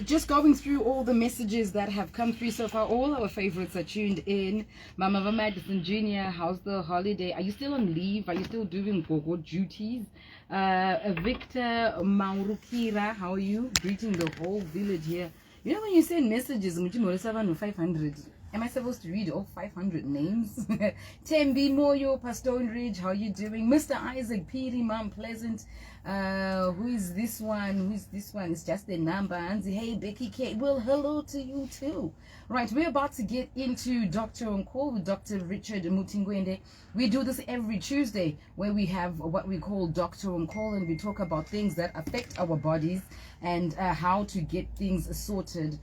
just going through all the messages that have come through so far. All our favorites are tuned in. Mama Madison Jr., how's the holiday? Are you still on leave? Are you still doing gogo duties? Victor Maurukira, how are you? Greeting the whole village here. You know when you send messages, 500. Am I supposed to read all 500 names? Tembi Moyo, Pastone Ridge, how are you doing? Mr. Isaac Piri, Mount Pleasant. Who is this one? Who is this one? It's just a number. Anzi, hey, Becky K. Well, hello to you too. Right, we're about to get into Doctor on Call with Dr. Richard Mutigwende. We do this every Tuesday where we have what we call Doctor on Call, and we talk about things that affect our bodies and how to get things sorted.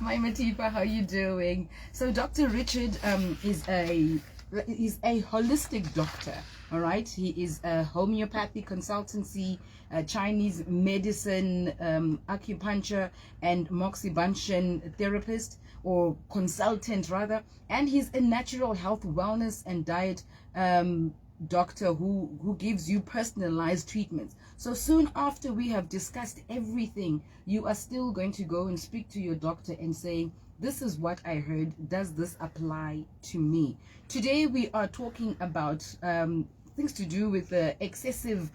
My Matipa, how you doing? So Dr. Richard is a holistic doctor. All right, he is a homeopathy consultancy, Chinese medicine, acupuncture, and moxibustion therapist or consultant rather, and he's a natural health, wellness, and diet doctor who gives you personalized treatments. So soon after we have discussed everything, you are still going to go and speak to your doctor and say, this is what I heard, does this apply to me? Today we are talking about things to do with excessive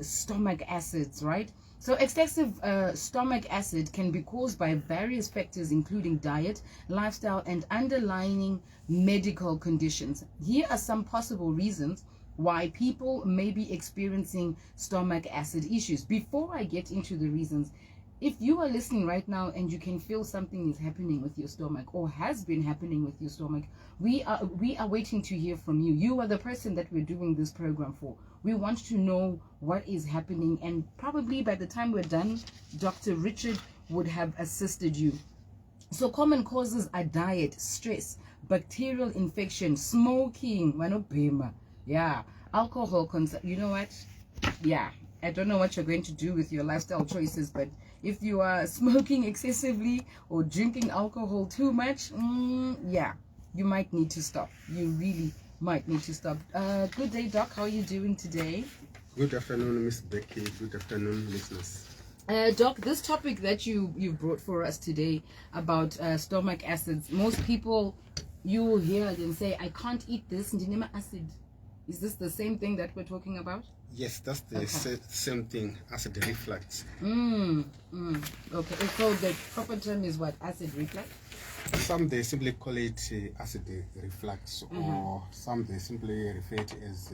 stomach acids, right? So excessive stomach acid can be caused by various factors, including diet, lifestyle, and underlying medical conditions. Here are some possible reasons why people may be experiencing stomach acid issues. Before I get into the reasons, if you are listening right now and you can feel something is happening with your stomach or has been happening with your stomach, we are waiting to hear from you. You are the person that we're doing this program for. We want to know what is happening, and probably by the time we're done, Dr. Richard would have assisted you. So common causes are diet, stress, bacterial infection, smoking, yeah, alcohol, you know what? Yeah, I don't know what you're going to do with your lifestyle choices, but if you are smoking excessively or drinking alcohol too much, yeah, you might need to stop. You really might need to stop. Good day, Doc. How are you doing today? Good afternoon, Miss Becky. Good afternoon, listeners. Doc, this topic that you brought for us today about stomach acids, most people, you will hear them say, I can't eat this, ndinema acid. Is this the same thing that we're talking about? Yes, that's the same thing, acid reflux. Okay, so the proper term is what? Acid reflux? Some they simply call it acid reflux, or some they simply refer it as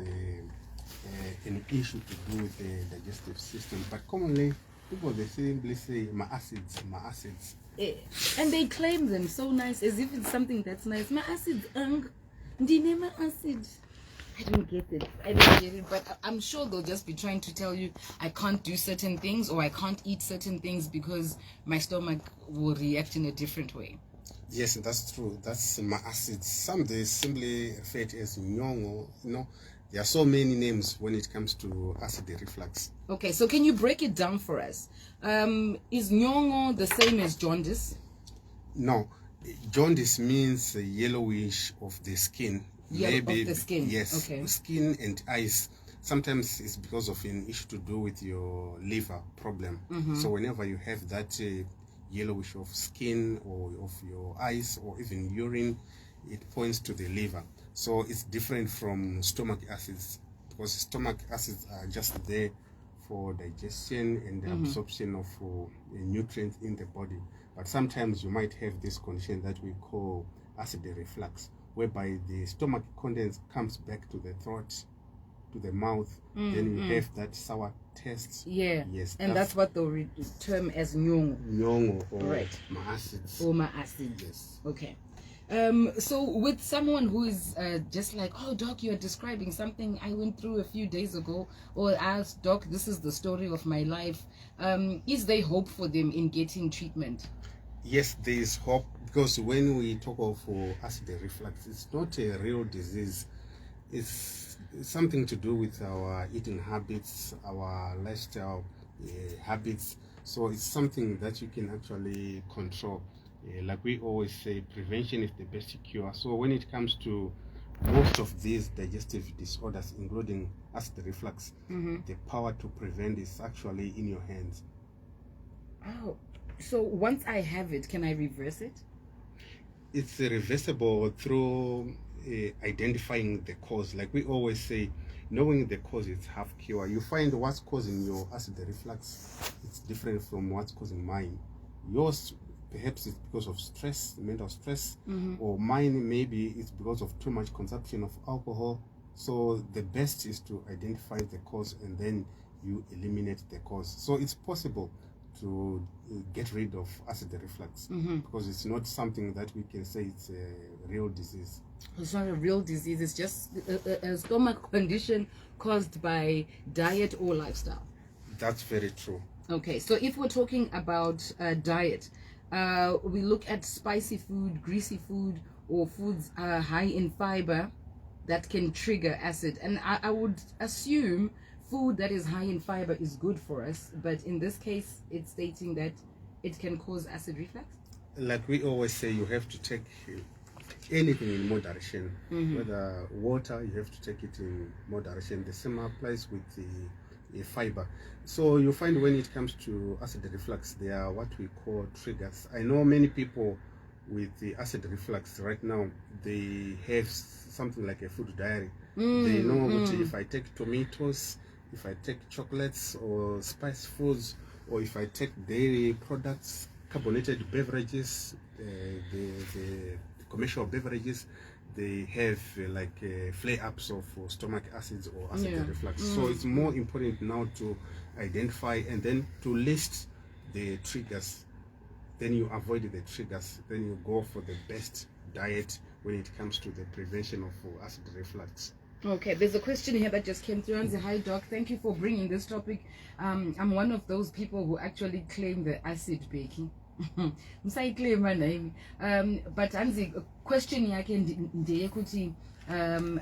an issue to do with the digestive system. But commonly, people they simply say my acids. And they claim them so nice, as if it's something that's nice. My acids, ndinema acid. I don't get it, but I'm sure they'll just be trying to tell you I can't do certain things or I can't eat certain things because my stomach will react in a different way. Yes, that's true. That's my acids. Some they simply refer it as nyongo. You know, there are so many names when it comes to acid reflux. Okay, so can you break it down for us? Is nyongo the same as jaundice? No, jaundice means yellowish of the skin. Maybe of the skin. Yes, okay. Skin and eyes. Sometimes it's because of an issue to do with your liver problem. So whenever you have that yellowish of skin or of your eyes or even urine, it points to the liver. So it's different from stomach acids, because stomach acids are just there for digestion and the absorption of nutrients in the body. But sometimes you might have this condition that we call acid reflux, whereby the stomach contents comes back to the throat, to the mouth, then you have that sour taste. Yeah. Yes. And that's what they'll term as nyongo. Nyongo or right. My acids. Or my acids. Yes. Okay. So with someone who is just like, oh, Doc, you're describing something I went through a few days ago, or asked, Doc, this is the story of my life. Is there hope for them in getting treatment? Yes, there is hope, because when we talk of acid reflux, it's not a real disease. It's something to do with our eating habits, our lifestyle habits. So it's something that you can actually control. Like we always say, prevention is the best cure. So when it comes to most of these digestive disorders, including acid reflux, the power to prevent is actually in your hands. Oh, so once I have it, can I reverse it? It's reversible through identifying the cause. Like we always say, knowing the cause is half cure. You find what's causing your acid reflux, it's different from what's causing mine. Yours perhaps it's because of stress, mental stress, or mine maybe it's because of too much consumption of alcohol. So the best is to identify the cause and then you eliminate the cause. So it's possible to get rid of acid reflux because it's not something that we can say it's a real disease. It's not a real disease, it's just a stomach condition caused by diet or lifestyle. That's very true. Okay, so if we're talking about diet, we look at spicy food, greasy food, or foods high in fiber that can trigger acid. And I would assume food that is high in fiber is good for us, but in this case, it's stating that it can cause acid reflux? Like we always say, you have to take anything in moderation. Whether water, you have to take it in moderation. The same applies with the fiber. So you find when it comes to acid reflux, there are what we call triggers. I know many people with the acid reflux right now, they have something like a food diary. They know if I take tomatoes, if I take chocolates or spice foods, or if I take dairy products, carbonated beverages, the commercial beverages, they have flare-ups of stomach acids or acid reflux. So it's more important now to identify and then to list the triggers. Then you avoid the triggers. Then you go for the best diet when it comes to the prevention of acid reflux. Okay, there's a question here that just came through and say, hi doc, thank you for bringing this topic. I'm one of those people who actually claim the acid baking. But Anzi, question yake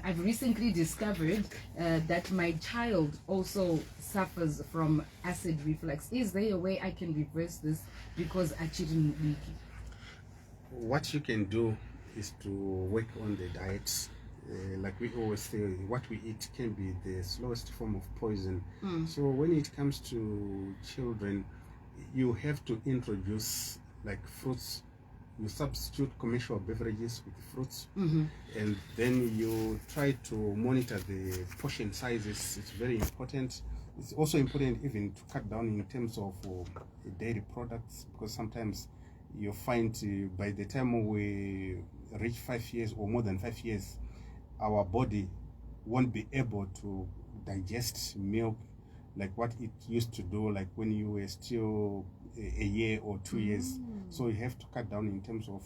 I've recently discovered that my child also suffers from acid reflux. Is there a way I can reverse this because I didn't eat? What you can do is to work on the diet. Like we always say, what we eat can be the slowest form of poison. So when it comes to children, you have to introduce like fruits. You substitute commercial beverages with fruits, and then you try to monitor the portion sizes. It's very important. It's also important even to cut down in terms of dairy products, because sometimes you find by the time we reach 5 years or more than 5 years, our body won't be able to digest milk like what it used to do, like when you were still a year or 2 years. So you have to cut down in terms of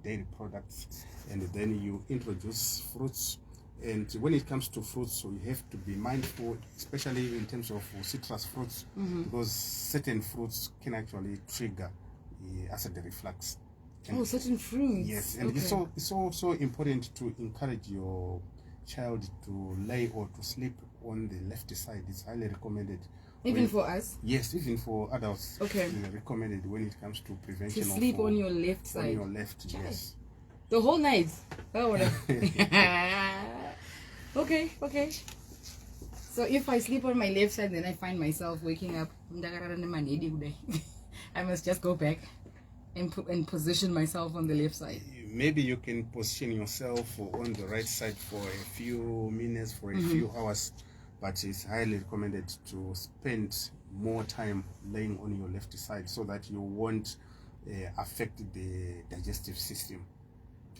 dairy products, and then you introduce fruits. And when it comes to fruits, so you have to be mindful, especially in terms of citrus fruits, because certain fruits can actually trigger acid reflux. And certain fruits. Yes, and it's also important to encourage your child to lay or to sleep on the left side. It's highly recommended. Even for us? Yes, even for adults. Okay. It's recommended when it comes to prevention to sleep on your left side. On your left, yes. The whole night? Oh, okay. So if I sleep on my left side, then I find myself waking up, I must just go back and position myself on the left side. Maybe you can position yourself on the right side for a few minutes, for a few hours, but it's highly recommended to spend more time laying on your left side so that you won't affect the digestive system.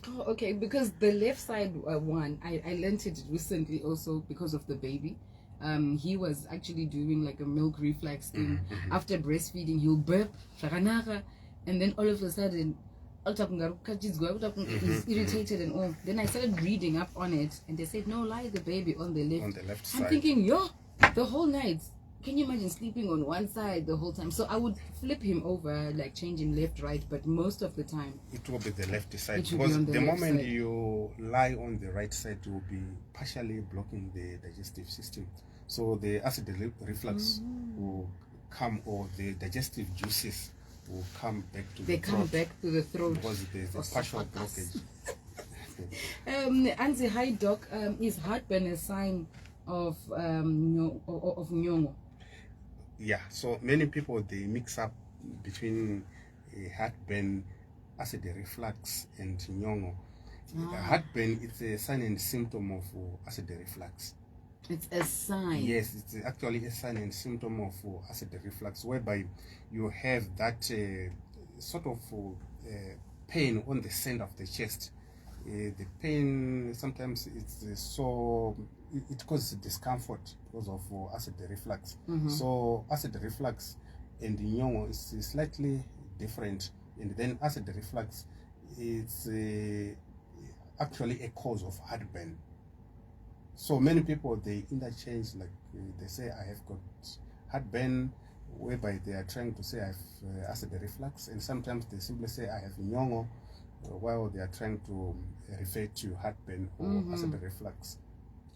Oh, okay, because the left side one, I learned it recently also because of the baby. He was actually doing like a milk reflux thing. After breastfeeding, he'll burp, and then all of a sudden, he's irritated and all. Then I started reading up on it, and they said, no, lie the baby on the left. On the left side. I'm thinking, the whole night. Can you imagine sleeping on one side the whole time? So I would flip him over, like change him left, right, but most of the time it will be the left side, because the moment you lie on the right side, you will be partially blocking the digestive system. So the acid reflux will come, or the digestive juices will come back to the throat. They come back to the throat. Because there's a partial blockage. Anzi, hi doc. Is heartburn a sign of nyongo? Yeah, so many people, they mix up between heartburn, acid reflux, and nyongo. Heartburn, it's a sign and symptom of acid reflux. It's a sign. Yes, it's actually a sign and symptom of acid reflux, whereby you have that sort of pain on the center of the chest. The pain sometimes it's it causes discomfort because of acid reflux. So acid reflux and nyongo is slightly different, and then acid reflux is actually a cause of heartburn. So many people, they interchange, like they say I have got heartburn, whereby they are trying to say I have acid reflux, and sometimes they simply say I have nyongo, while they are trying to refer to heartburn or acid reflux.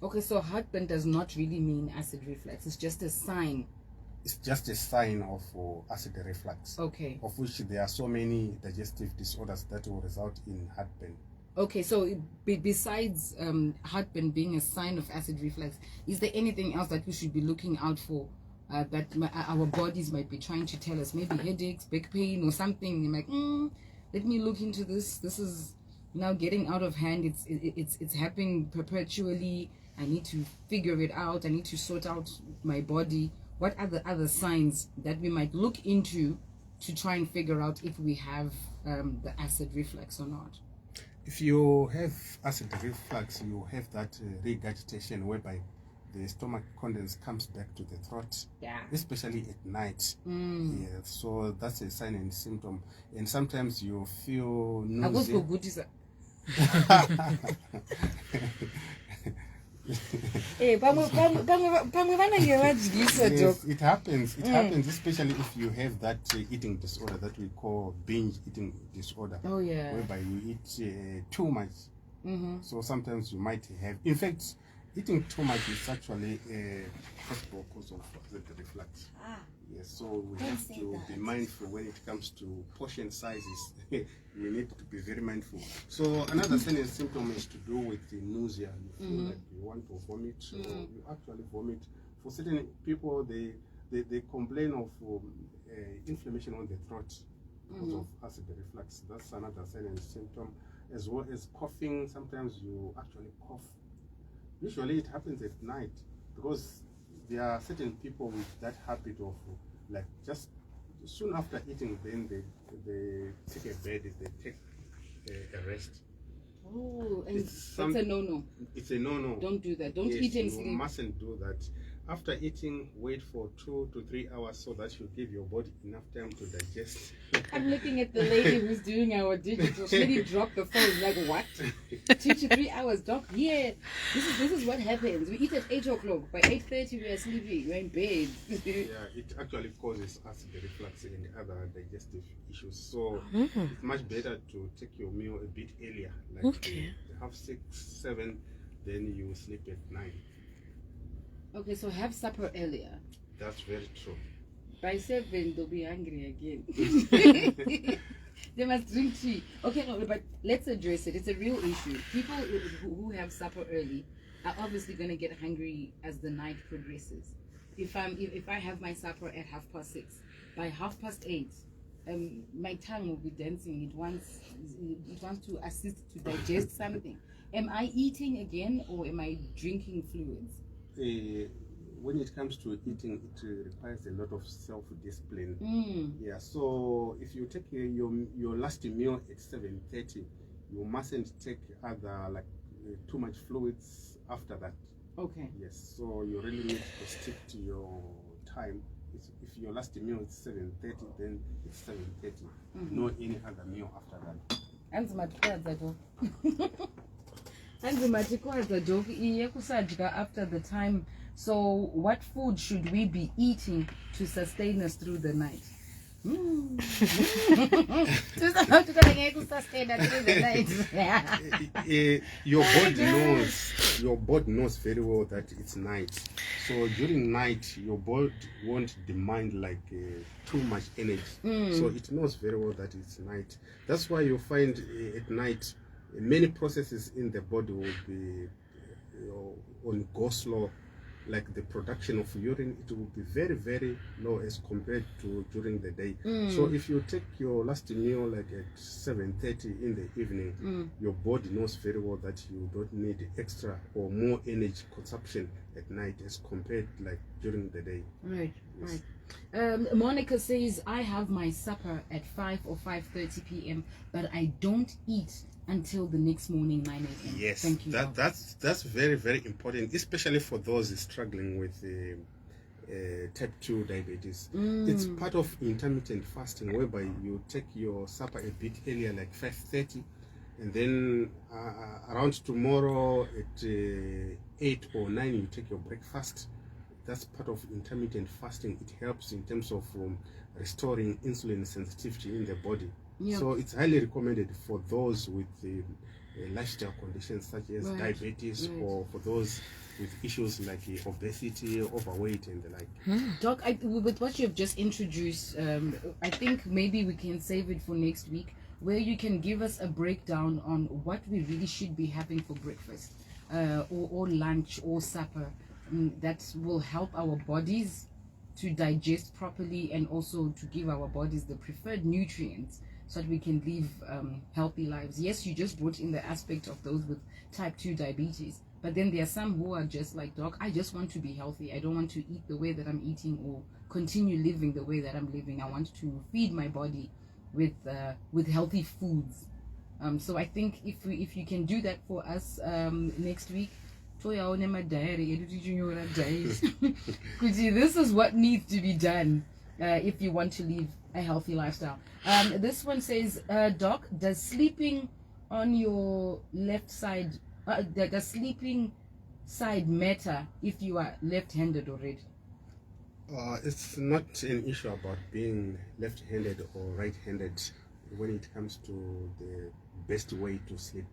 Okay, so heartburn does not really mean acid reflux. It's just a sign. It's just a sign of acid reflux. Okay. Of which there are so many digestive disorders that will result in heartburn. Okay, so besides heartburn being a sign of acid reflux, is there anything else that we should be looking out for that our bodies might be trying to tell us? Maybe headaches, back pain, or something. You're like, let me look into this. This is now getting out of hand. It's happening perpetually. I need to figure it out. I need to sort out my body. What are the other signs that we might look into to try and figure out if we have the acid reflux or not? If you have acid reflux, you have that regurgitation whereby the stomach contents comes back to the throat, especially at night. Yeah, so that's a sign and symptom. And sometimes you feel nausea. Yes, it happens. It happens, especially if you have that eating disorder that we call binge eating disorder. Oh yeah. Whereby you eat too much. So sometimes you might have. In fact, eating too much is actually a possible cause of acid reflux. Yes, so we have to be mindful when it comes to portion sizes. We need to be very mindful. So another sign and symptom is to do with the nausea. You feel like you want to vomit, or you actually vomit. For certain people, they complain of inflammation on the throat because of acid reflux. That's another sign and symptom, as well as coughing. Sometimes you actually cough. Usually it happens at night because there are certain people with that habit of like just soon after eating, then they take a bed, they take a rest. Oh, and it's a no-no. It's a no-no. Don't do that. Don't eat and sleep. You mustn't do that. After eating, wait for 2 to 3 hours so that you give your body enough time to digest. I'm looking at the lady who's doing our digital. She really dropped the phone. Like, what? 2 to 3 hours, doc? Yeah. This is what happens. We eat at 8 o'clock. By 8:30, we are sleeping. We're in bed. Yeah, it actually causes acid reflux and other digestive issues. So it's much better to take your meal a bit earlier. Like half 6, 7, then you sleep at 9. Okay, so have supper earlier. That's very true. By 7, they'll be hungry again. They must drink tea. Okay, no, but let's address it. It's a real issue. People who have supper early are obviously going to get hungry as the night progresses. If I have my supper at 6:30, by 8:30, my tongue will be dancing. It wants to assist to digest something. Am I eating again, or am I drinking fluids? When it comes to eating, it requires a lot of self-discipline. Yeah, so if you take your last meal at 7:30, you mustn't take other too much fluids after that. Okay. Yes, so you really need to stick to your time. If your last meal is 7:30, then it's 7:30. No any other meal after that. After the time. So what food should we be eating to sustain us through the night? Your body knows very well that it's night. So during night, your body won't demand too much energy. So it knows very well that it's night. That's why you find at night many processes in the body will be on go slow, like the production of urine, it will be very, very low as compared to during the day. So if you take your last meal like at 7:30 in the evening, your body knows very well that you don't need extra or more energy consumption at night as compared like during the day. Right, Yes. right. Monica says, I have my supper at 5 or 5:30 p.m., but I don't eat until the next morning, 9 a.m. Yes, Thank you. that's very, very important, especially for those struggling with type 2 diabetes. It's part of intermittent fasting, whereby you take your supper a bit earlier, like 5:30, and then around tomorrow at 8 or 9 you take your breakfast. That's part of intermittent fasting. It helps in terms of restoring insulin sensitivity in the body. Yep. So it's highly recommended for those with lifestyle conditions such as diabetes, or for those with issues like obesity, overweight, and the like. Doc, with what you've just introduced, I think maybe we can save it for next week, where you can give us a breakdown on what we really should be having for breakfast, or lunch, or supper, that will help our bodies to digest properly, and also to give our bodies the preferred nutrients so that we can live healthy lives. Yes, you just brought in the aspect of those with type 2 diabetes, but then there are some who are just like, Doc, I just want to be healthy. I don't want to eat the way that I'm eating or continue living the way that I'm living. I want to feed my body with healthy foods. So I think if you can do that for us next week, this is what needs to be done if you want to live a healthy lifestyle. This one says, Doc, does sleeping on your left side, does sleeping side matter if you are left-handed already? It's not an issue about being left-handed or right-handed when it comes to the best way to sleep.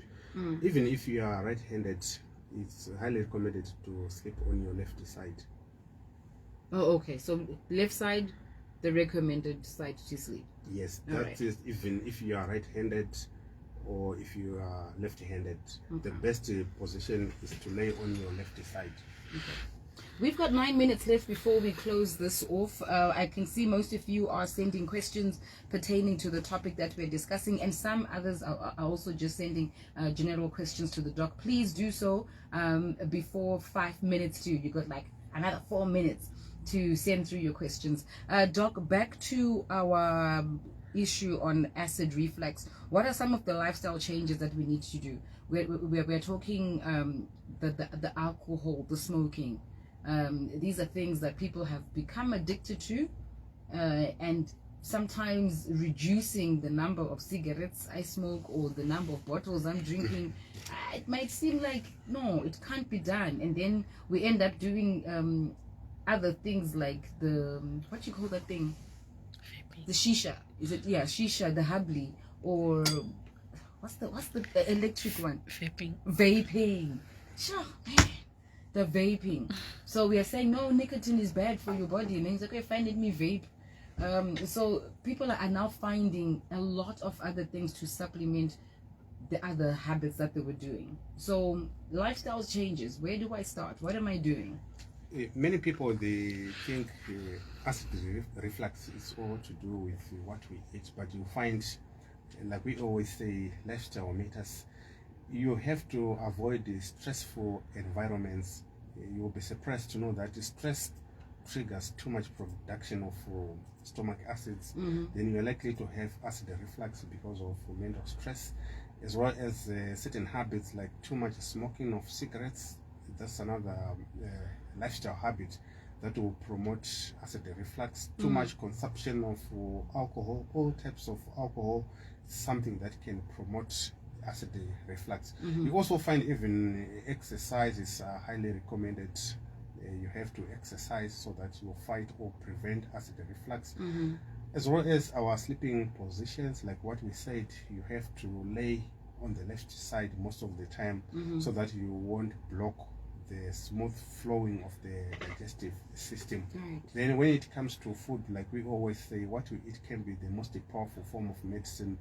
Even if you are right-handed, it's highly recommended to sleep on your left side. Oh, okay. So left side, the recommended side to sleep. Yes, that is even if you are right-handed or if you are left-handed. The best position is to lay on your left side. Okay. We've got 9 minutes left before we close this off. I can see most of you are sending questions pertaining to the topic that we're discussing, and some others are also just sending general questions to the doc. Please do so before 5 minutes too. You got like another 4 minutes to send through your questions. Doc, back to our issue on acid reflux. What are some of the lifestyle changes that we need to do? We're talking the alcohol, the smoking. These are things that people have become addicted to, and sometimes reducing the number of cigarettes I smoke or the number of bottles I'm drinking. It might seem like, no, it can't be done, and then we end up doing other things like the, what you call that thing? The shisha. Is it? Yeah, shisha, the habli, or what's the electric one? Vaping. Sure, man. The vaping. So we are saying, no, nicotine is bad for your body, and then he's like, okay, fine, let me vape. So people are now finding a lot of other things to supplement the other habits that they were doing. So lifestyle changes. Where do I start? What am I doing? Many people, they think acid reflux is all to do with what we eat, but you find, like we always say, lifestyle matters. You have to avoid the stressful environments. You will be surprised to know that stress triggers too much production of stomach acids. Then you're likely to have acid reflux because of mental stress, as well as certain habits like too much smoking of cigarettes. That's another lifestyle habit that will promote acid reflux. Too much consumption of alcohol, all types of alcohol, something that can promote acid reflux. You also find even exercise is highly recommended. You have to exercise so that you fight or prevent acid reflux. As well as our sleeping positions, like what we said, you have to lay on the left side most of the time, so that you won't block the smooth flowing of the digestive system. Then when it comes to food, like we always say, what we eat can be the most powerful form of medicine.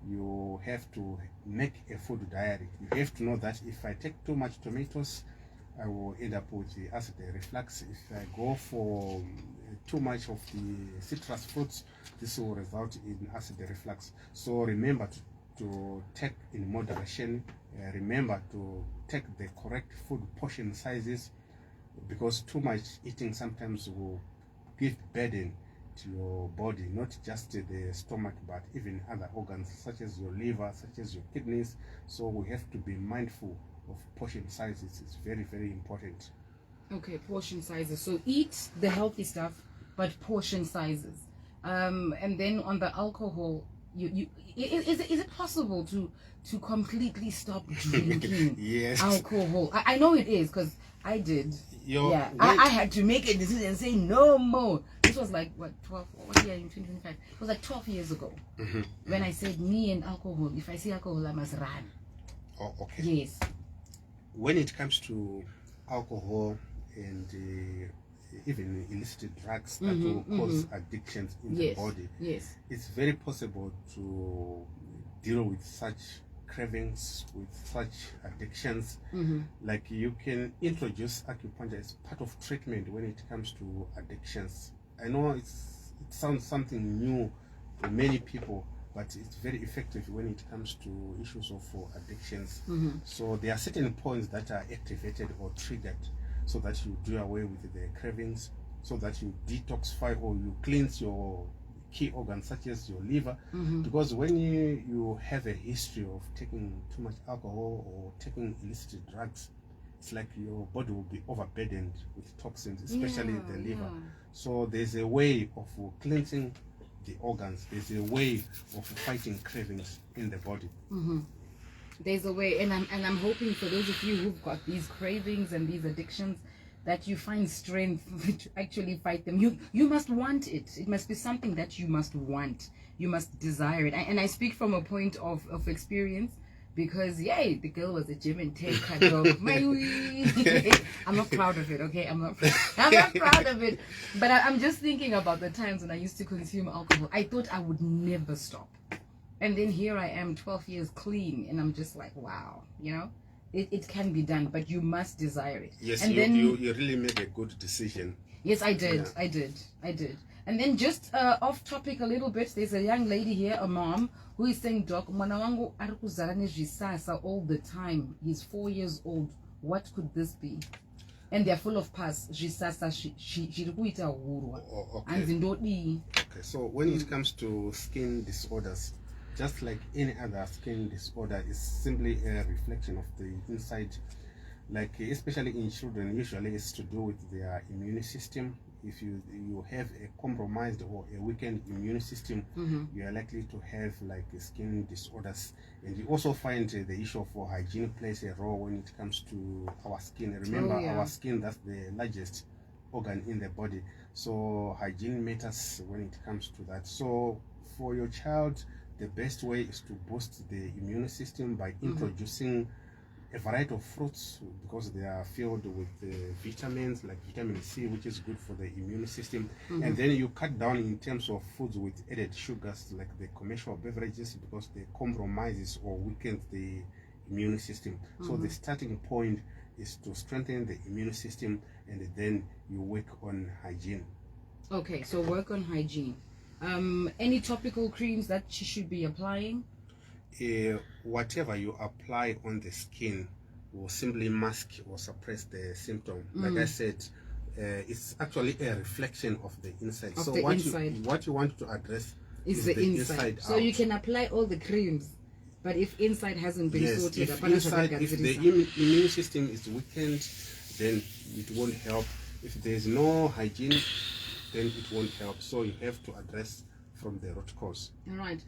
you have to make a food diary. You have to know that if I take too much tomatoes, I will end up with the acid reflux. If I go for too much of the citrus fruits, this will result in acid reflux. So remember to take in moderation. Remember to take the correct food portion sizes, because too much eating sometimes will give burden to your body, not just the stomach but even other organs such as your liver, such as your kidneys. So we have to be mindful of portion sizes. It's very, very important. Okay, portion sizes. So eat the healthy stuff, but portion sizes. And then on the alcohol, is it possible to completely stop drinking Yes. alcohol? I know it is, because I did. I had to make a decision and say no more. This was like what 12? What year in 2025? It was like 12 years ago when I said me and alcohol. If I see alcohol, I must run. Oh, okay. Yes. When it comes to alcohol and even illicit drugs that will cause addictions in the body, it's very possible to deal with such cravings, with such addictions. Like you can introduce acupuncture as part of treatment when it comes to addictions. I know it sounds something new to many people, but it's very effective when it comes to issues of addictions. So there are certain points that are activated or triggered so that you do away with the cravings, so that you detoxify or you cleanse your key organs such as your liver. Because when you have a history of taking too much alcohol or taking illicit drugs, it's like your body will be overburdened with toxins, especially the liver. So there's a way of cleansing the organs. There's a way of fighting cravings in the body. There's a way, and I'm hoping for those of you who've got these cravings and these addictions that you find strength to actually fight them. You must want it. It must be something that you must want. You must desire it. And I speak from a point of experience, because yay, the girl was a gym and take her dog. I'm not proud of it, okay? I'm not proud of it. But I'm just thinking about the times when I used to consume alcohol. I thought I would never stop. And then here I am 12 years clean, and I'm just like, wow, you know? It can be done, but you must desire it. Yes, and you really made a good decision. Yes, I did. Yeah. I did. And then just off topic a little bit, there's a young lady here, a mom, who is saying, Doc, mwana wangu ari kuzara nezvisasa all the time. He's 4 years old. What could this be? And they're full of pus. Zvisasa zviri kuita hurwa. Okay, so when it comes to skin disorders, just like any other skin disorder, is simply a reflection of the inside. Like especially in children, usually it's to do with their immune system. If you have a compromised or a weakened immune system, you are likely to have like skin disorders. And you also find the issue of hygiene plays a role when it comes to our skin. Remember, our skin, that's the largest organ in the body. So hygiene matters when it comes to that. So for your child, the best way is to boost the immune system by introducing a variety of fruits, because they are filled with vitamins like vitamin C, which is good for the immune system. And then you cut down in terms of foods with added sugars like the commercial beverages, because they compromises or weaken the immune system. So the starting point is to strengthen the immune system, and then you work on hygiene. Okay, so work on hygiene. Any topical creams that she should be applying? Whatever you apply on the skin will simply mask or suppress the symptom. Like I said, it's actually a reflection of the inside. Of so the what inside. you want to address is the inside. So you can apply all the creams, but if inside hasn't been sorted, if the immune system is weakened, then it won't help. If there's no hygiene, then it won't help. So you have to address from the root cause. All right.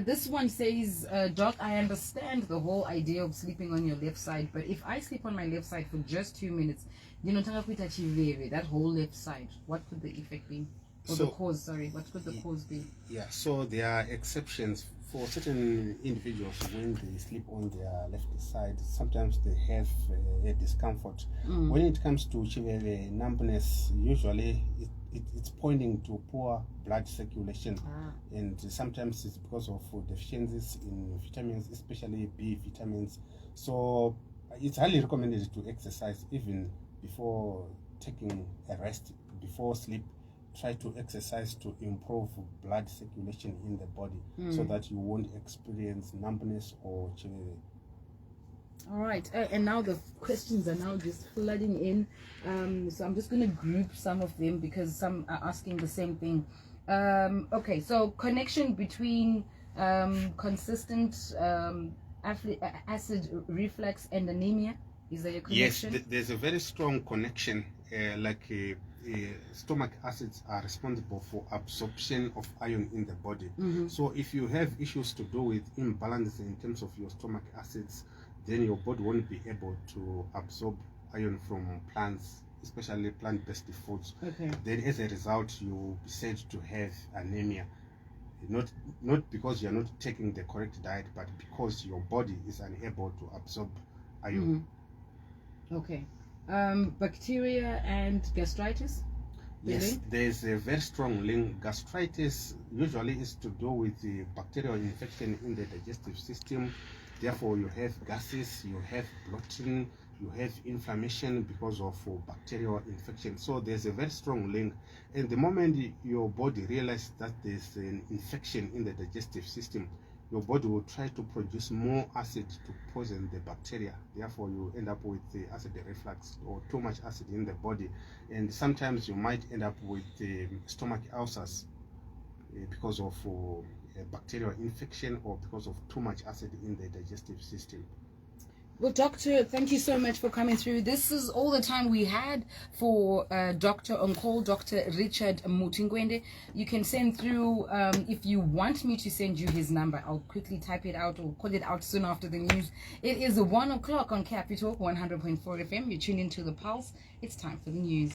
This one says, Doc, I understand the whole idea of sleeping on your left side, but if I sleep on my left side for just 2 minutes, that whole left side, what could the effect be? Or the cause, sorry, what could the cause be? Yeah, so there are exceptions for certain individuals. When they sleep on their left side, sometimes they have a discomfort. When it comes to numbness, usually it's pointing to poor blood circulation. Ah. And sometimes it's because of deficiencies in vitamins, especially B vitamins. So it's highly recommended to exercise even before taking a rest, before sleep. Try to exercise to improve blood circulation in the body, so that you won't experience numbness or chilling. All right, and now the questions are now just flooding in. So I'm just going to group some of them because some are asking the same thing. Okay, so connection between consistent acid reflux and anemia. Is there a connection? Yes, there's a very strong connection. Stomach acids are responsible for absorption of iron in the body. So if you have issues to do with imbalance in terms of your stomach acids, then your body won't be able to absorb iron from plants, especially plant-based foods. Okay. Then as a result, you'll be said to have anemia. Not because you're not taking the correct diet, but because your body is unable to absorb iron. Okay. Bacteria and gastritis? Yes, there's a very strong link. Gastritis usually is to do with the bacterial infection in the digestive system. Therefore, you have gases, you have bloating, you have inflammation because of bacterial infection. So there's a very strong link. And the moment your body realizes that there's an infection in the digestive system, your body will try to produce more acid to poison the bacteria. Therefore, you end up with the acid reflux or too much acid in the body. And sometimes you might end up with stomach ulcers because of bacterial infection or because of too much acid in the digestive system. Well, Doctor, thank you so much for coming through. This is all the time we had for Doctor on call, Dr. Richard Mutigwende. You can send through, if you want me to send you his number, I'll quickly type it out or call it out soon after the news. It is 1 o'clock on Capital 100.4 FM. You're tuned into The Pulse. It's time for the news.